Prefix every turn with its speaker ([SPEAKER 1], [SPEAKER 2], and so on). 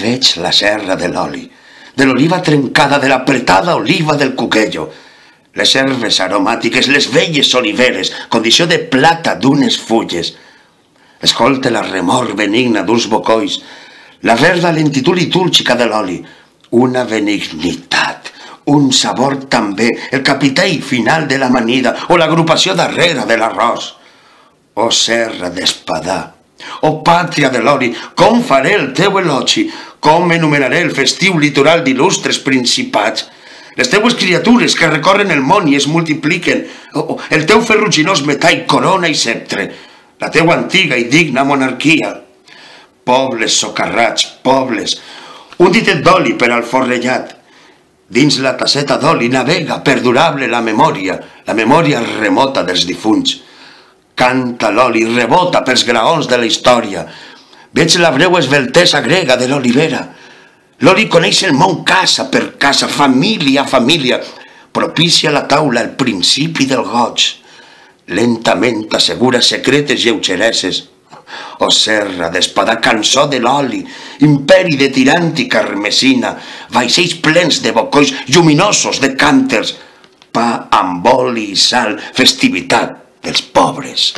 [SPEAKER 1] Veig la serra de l'oli, de l'oliva trencada, de l'apretada oliva del cuquello, les herbes aromàtiques, les velles oliveres, condició de plata d'unes fulles. Escolte la remor benigna d'uns bocois, la verda lentitud litúrgica de l'oli, una benignitat, un sabor també, el capitell final de l'amanida o l'agrupació darrere de l'arròs. Oh serra d'Espadà, oh pàtria de l'oli, com faré el teu elogi, com enumeraré el festiu litoral d'il·lustres principats, les teues criatures que recorren el món i es multipliquen, el teu ferruginós metall, corona i sceptre, la teua antiga i digna monarquia. Pobles socarrats, pobles, un ditet d'oli per al forrellat. Dins la tasseta d'oli navega perdurable la memòria remota dels difunts. Canta l'oli, rebota pels graons de la història. Veig la breu esveltesa grega de l'olivera. L'oli coneix el món casa per casa, família a família. Propicia la taula el principi del goig. Lentament assegura secretes lleugereses. O serra d'Espadà, cançó de l'oli, imperi de tiranti carmesina, vaixells plens de bocois lluminosos de cànters, pa amb oli i sal, festivitat dels pobres.